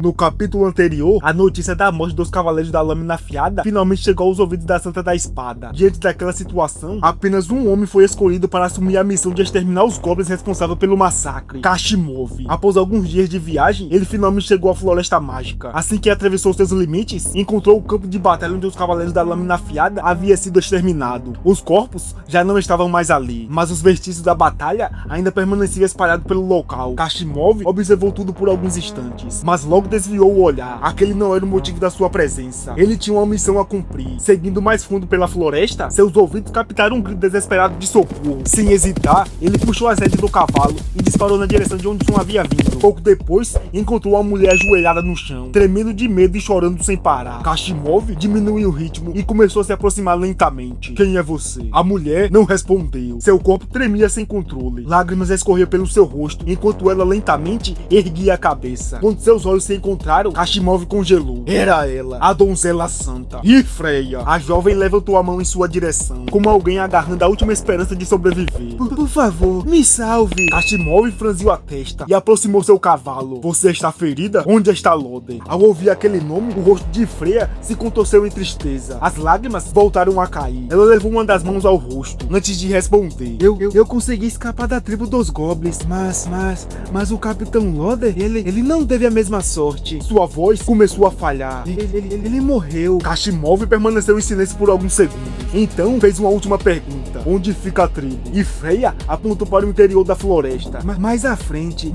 No capítulo anterior, a notícia da morte dos Cavaleiros da Lâmina Afiada finalmente chegou aos ouvidos da Santa da Espada. Diante daquela situação, apenas um homem foi escolhido para assumir a missão de exterminar os goblins responsáveis pelo massacre: Kashimov. Após alguns dias de viagem, ele finalmente chegou à Floresta Mágica. Assim que atravessou seus limites, encontrou o campo de batalha onde os Cavaleiros da Lâmina Afiada haviam sido exterminados. Os corpos já não estavam mais ali, mas os vestígios da batalha ainda permaneciam espalhados pelo local. Kashimov observou tudo por alguns instantes, mas logo desviou o olhar. Aquele não era o motivo da sua presença. Ele tinha uma missão a cumprir. Seguindo mais fundo pela floresta, seus ouvidos captaram um grito desesperado de socorro. Sem hesitar, ele puxou as rédeas do cavalo e disparou na direção de onde o som havia vindo. Pouco depois, encontrou uma mulher ajoelhada no chão, tremendo de medo e chorando sem parar. Kashimov diminuiu o ritmo e começou a se aproximar lentamente. "Quem é você?" A mulher não respondeu. Seu corpo tremia sem controle. Lágrimas escorriam pelo seu rosto, enquanto ela lentamente erguia a cabeça. Quando seus olhos se encontraram, Kashimov congelou. Era ela, a donzela santa. "E Freya?" A jovem levantou a mão em sua direção, como alguém agarrando a última esperança de sobreviver. Por favor, me salve." Kashimov franziu a testa e aproximou seu cavalo. "Você está ferida? Onde está Loden?" Ao ouvir aquele nome, o rosto de Freya se contorceu em tristeza. As lágrimas voltaram a cair. Ela levou uma das mãos ao rosto, antes de responder. Eu consegui escapar da tribo dos goblins, mas o Capitão Loden, ele não teve a mesma sorte." Sua voz começou a falhar. Ele morreu." Kashimov permaneceu em silêncio por alguns segundos. Então fez uma última pergunta: "Onde fica a tribo?" E Freya apontou para o interior da floresta. Mais à frente.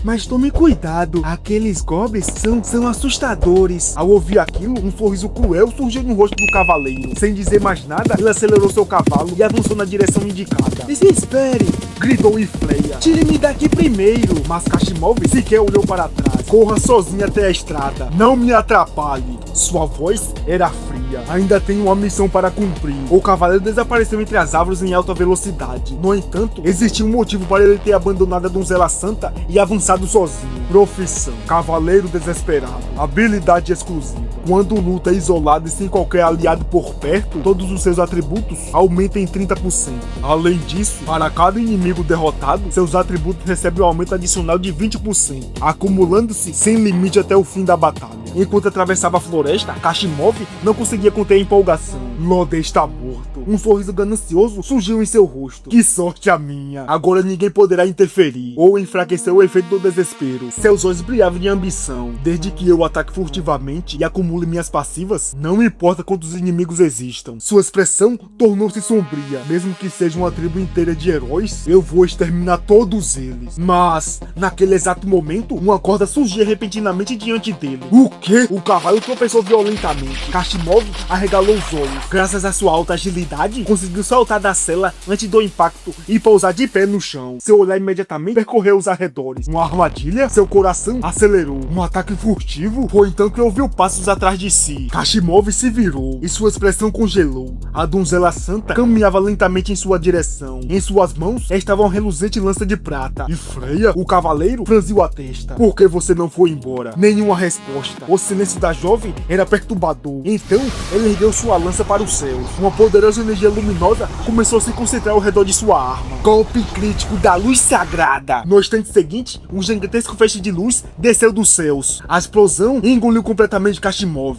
Mas tome cuidado. Aqueles goblins são assustadores." Ao ouvir aquilo, um sorriso cruel surgiu no rosto do cavaleiro. Sem dizer mais nada, ele acelerou seu cavalo e avançou na direção indicada. "Espere!" gritou Freya. "Tire-me daqui primeiro." Mas Kashimov sequer olhou para trás. "Corra sozinha até a estrada. Não me atrapalhe." Sua voz era fria. "Ainda tenho uma missão para cumprir." O cavaleiro desapareceu entre as árvores em alta velocidade. No entanto, existia um motivo para ele ter abandonado a donzela santa e avançado sozinho. Profissão: cavaleiro desesperado. Habilidade exclusiva: quando luta isolado e sem qualquer aliado por perto, todos os seus atributos aumentam em 30%. Além disso, para cada inimigo derrotado, seus atributos recebem um aumento adicional de 20%, acumulando-se sem limite até o fim da batalha. Enquanto atravessava a floresta, Kashimov não conseguia conter a empolgação. Loden está morto. Um sorriso ganancioso surgiu em seu rosto. "Que sorte a minha! Agora ninguém poderá interferir ou enfraquecer o efeito do desespero." Seus olhos brilhavam de ambição. "Desde que eu ataque furtivamente e acumule minhas passivas, não importa quantos inimigos existam." Sua expressão tornou-se sombria. "Mesmo que seja uma tribo inteira de heróis, eu vou exterminar todos eles." Mas, naquele exato momento, uma corda surgia repentinamente diante dele. "O quê?" O cavalo tropeçou violentamente. Kashimov arregalou os olhos. Graças à sua alta agilidade, conseguiu saltar da cela antes do impacto e pousar de pé no chão. Seu olhar imediatamente percorreu os arredores. Uma armadilha? Seu coração acelerou. Um ataque furtivo? Foi então que ouviu passos atrás de si. Kashimov se virou e sua expressão congelou. A donzela santa caminhava lentamente em sua direção. Em suas mãos estava uma reluzente lança de prata. "E Freya?" O cavaleiro franziu a testa. "Por que você não foi embora?" Nenhuma resposta. O silêncio da jovem era perturbador. Então, ele ergueu sua lança para os céus. Uma poderosa energia luminosa começou a se concentrar ao redor de sua arma. Golpe crítico da luz sagrada. No instante seguinte, um gigantesco feixe de luz desceu dos céus. A explosão engoliu completamente Kashimov.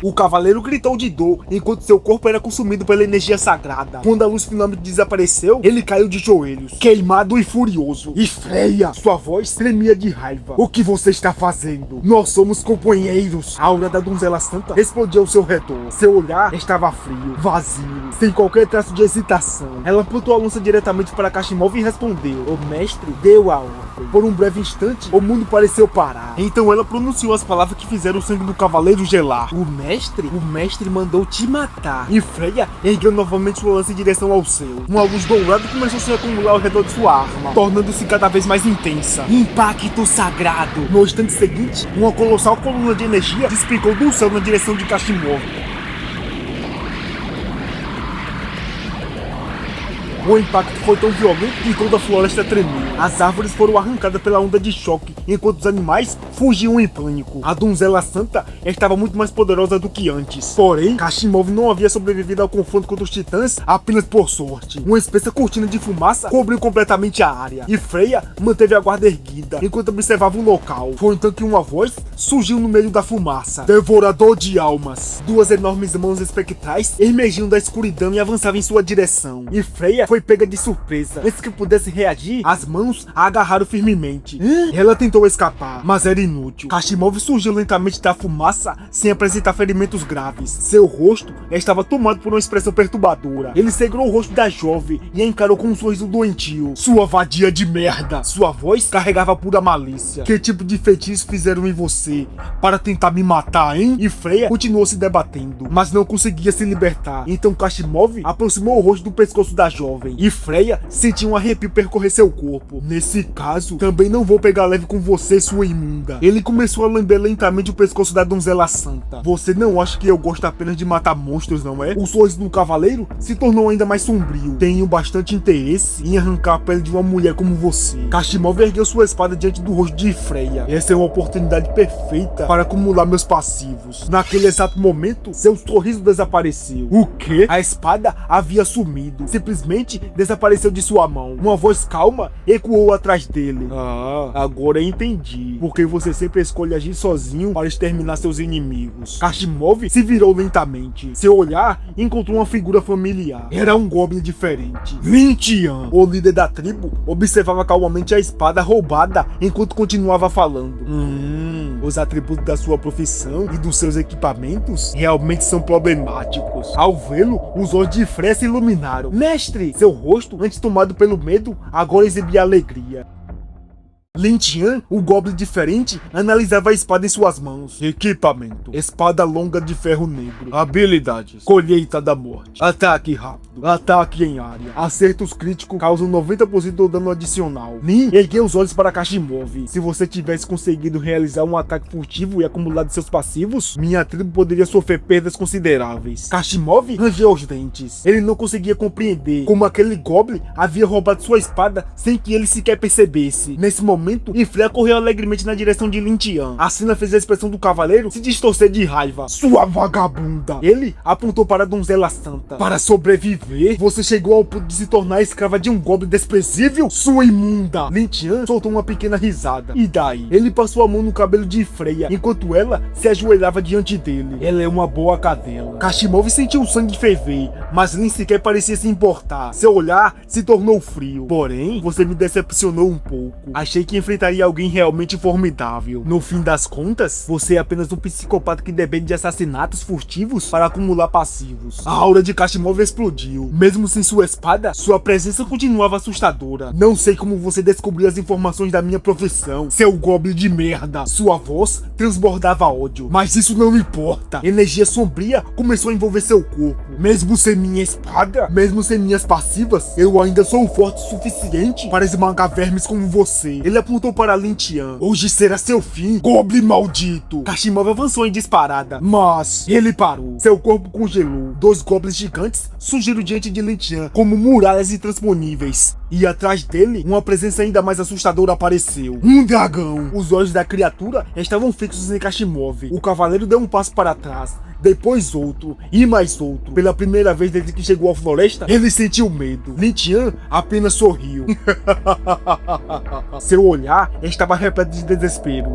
O cavaleiro gritou de dor enquanto seu corpo era consumido pela energia sagrada. Quando a luz finalmente desapareceu, ele caiu de joelhos, queimado e furioso. "E Freya?" Sua voz tremia de raiva. "O que você está fazendo? Nós somos companheiros." A aura da donzela santa explodiu ao seu redor. Seu olhar estava frio, vazio, sem qualquer traço de hesitação. Ela apontou a lança diretamente para Kashimov e respondeu. O mestre deu a ordem. Por um breve instante, o mundo pareceu parar. Então ela pronunciou as palavras que fizeram o sangue do cavaleiro gelar. "O mestre mandou te matar." E Freya ergueu novamente sua lança em direção ao céu. Uma luz dourada começou a se acumular ao redor de sua arma, tornando-se cada vez mais intensa. Impacto sagrado! No instante seguinte, uma colossal coluna de energia despicou do céu na direção de Kashimov. O impacto foi tão violento que toda a floresta tremeu. As árvores foram arrancadas pela onda de choque, enquanto os animais fugiam em pânico. A donzela santa estava muito mais poderosa do que antes. Porém, Kashimov não havia sobrevivido ao confronto contra os titãs apenas por sorte. Uma espessa cortina de fumaça cobriu completamente a área, e Freya manteve a guarda erguida enquanto observava o local. Foi então que uma voz surgiu no meio da fumaça. Devorador de almas. Duas enormes mãos espectrais emergiam da escuridão e avançavam em sua direção. E Freya foi pega de surpresa. Antes que pudesse reagir, as mãos a agarraram firmemente. Ela tentou escapar, mas era inútil. Kashimov surgiu lentamente da fumaça sem apresentar ferimentos graves. Seu rosto estava tomado por uma expressão perturbadora. Ele segurou o rosto da jovem e a encarou com um sorriso doentio. Sua vadia de merda. Sua voz carregava pura malícia. Que tipo de feitiço fizeram em você para tentar me matar, hein? E Freya continuou se debatendo, mas não conseguia se libertar. Então Kashimov aproximou o rosto do pescoço da jovem, e Freya sentiu um arrepio percorrer seu corpo. Nesse caso, também não vou pegar leve com você, sua imunda. Ele começou a lamber lentamente o pescoço da donzela santa. Você não acha que eu gosto apenas de matar monstros, não é? O sorriso do cavaleiro se tornou ainda mais sombrio. Tenho bastante interesse em arrancar a pele de uma mulher como você. Kashimov ergueu sua espada diante do rosto de Freya. Essa é uma oportunidade perfeita para acumular meus passivos. Naquele exato momento, seu sorriso desapareceu. O quê? A espada havia sumido. Simplesmente desapareceu de sua mão. Uma voz calma ecoou atrás dele. Ah, agora entendi. Porque você sempre escolhe agir sozinho para exterminar seus inimigos. Kashimov se virou lentamente. Seu olhar encontrou uma figura familiar. Era um goblin diferente. Lin Tian, o líder da tribo, observava calmamente a espada roubada enquanto continuava falando. Os atributos da sua profissão e dos seus equipamentos realmente são problemáticos. Ao vê-lo, os olhos de Freya se iluminaram. Mestre! Seu rosto, antes tomado pelo medo, agora exibia alegria. Lin Tian, o goblin diferente, analisava a espada em suas mãos. Equipamento: espada longa de ferro negro. Habilidades: colheita da morte. Ataque rápido. Ataque em área. Acertos críticos causam 90% do dano adicional. Lin ergueu os olhos para Kashimov. Se você tivesse conseguido realizar um ataque furtivo e acumulado seus passivos, minha tribo poderia sofrer perdas consideráveis. Kashimov rangeu os dentes. Ele não conseguia compreender como aquele goblin havia roubado sua espada sem que ele sequer percebesse. Nesse momento, e Freya correu alegremente na direção de Lin Tian. A cena fez a expressão do cavaleiro se distorcer de raiva. Sua vagabunda! Ele apontou para a donzela santa. Para sobreviver, você chegou ao ponto de se tornar escrava de um goblin desprezível? Sua imunda! Lin Tian soltou uma pequena risada. E daí? Ele passou a mão no cabelo de Freya, enquanto ela se ajoelhava diante dele. Ela é uma boa cadela. Kashimov sentiu o sangue ferver, mas Lin sequer parecia se importar. Seu olhar se tornou frio. Porém, você me decepcionou um pouco. Achei que enfrentaria alguém realmente formidável. No fim das contas, você é apenas um psicopata que depende de assassinatos furtivos para acumular passivos. A aura de Kashimov explodiu. Mesmo sem sua espada, sua presença continuava assustadora. Não sei como você descobriu as informações da minha profissão, seu goblin de merda. Sua voz transbordava ódio. Mas isso não importa. Energia sombria começou a envolver seu corpo. Mesmo sem minha espada, mesmo sem minhas passivas, eu ainda sou forte o suficiente para esmagar vermes como você. Ele apontou para Lin Tian. Hoje será seu fim, goblin maldito. Kashimov avançou em disparada, mas ele parou. Seu corpo congelou. Dois goblins gigantes surgiram diante de Lin Tian como muralhas intransponíveis. E atrás dele, uma presença ainda mais assustadora apareceu. Um dragão. Os olhos da criatura estavam fixos em Kashimov. O cavaleiro deu um passo para trás, depois outro, e mais outro. Pela primeira vez desde que chegou à floresta, ele sentiu medo. Lin Tian apenas sorriu. Seu olhar estava repleto de desespero.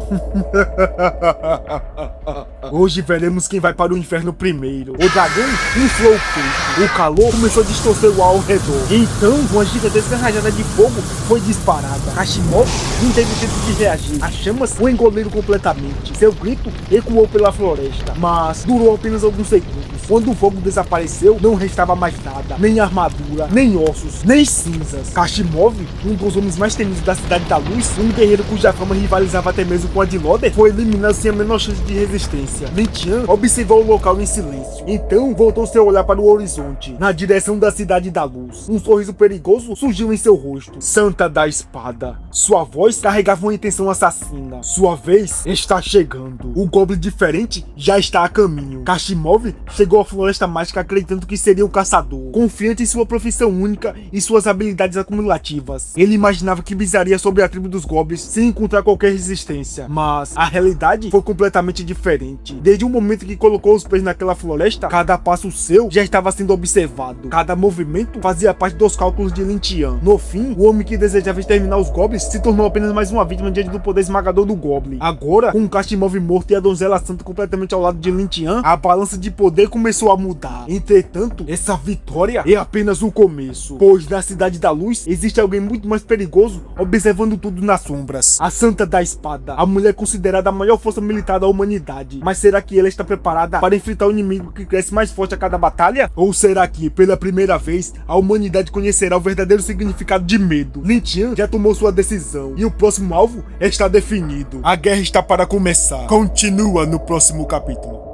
Hoje veremos quem vai para o inferno primeiro. O dragão inflou o peito. O calor começou a distorcer o ar ao redor. Então, uma gigantesca rajada de fogo foi disparada. Kashimov não teve tempo de reagir. As chamas o engoliram completamente. Seu grito ecoou pela floresta, mas durou apenas alguns segundos. Quando o fogo desapareceu, não restava mais nada. Nem armadura, nem ossos, nem cinzas. Kashimov, um dos homens mais temidos da Cidade da Luz, um guerreiro cuja fama rivalizava até mesmo com a de Loder, foi eliminado sem a menor chance de resistência. distância. Lin Tian observou o local em silêncio. Então voltou seu olhar para o horizonte, na direção da Cidade da Luz. Um sorriso perigoso surgiu em seu rosto. Santa da Espada. Sua voz carregava uma intenção assassina. Sua vez está chegando. O Goblin diferente já está a caminho. Kashimov chegou à Floresta Mágica acreditando que seria o caçador, confiante em sua profissão única e suas habilidades acumulativas. Ele imaginava que pisaria sobre a tribo dos Goblins sem encontrar qualquer resistência, mas a realidade foi completamente diferente. Desde o momento que colocou os pés naquela floresta, cada passo seu já estava sendo observado. Cada movimento fazia parte dos cálculos de Lin Tian. No fim, o homem que desejava exterminar os Goblins se tornou apenas mais uma vítima diante do poder esmagador do Goblin. Agora, com o Kashimov morto e a Donzela Santa completamente ao lado de Lin Tian, a balança de poder começou a mudar. Entretanto, essa vitória é apenas o começo, pois na Cidade da Luz existe alguém muito mais perigoso observando tudo nas sombras. A Santa da Espada, a mulher considerada a maior força militar da humanidade. Mas será que ela está preparada para enfrentar o inimigo que cresce mais forte a cada batalha? Ou será que, pela primeira vez, a humanidade conhecerá o verdadeiro significado de medo? Lin Tian já tomou sua decisão e o próximo alvo está definido. A guerra está para começar. Continua no próximo capítulo.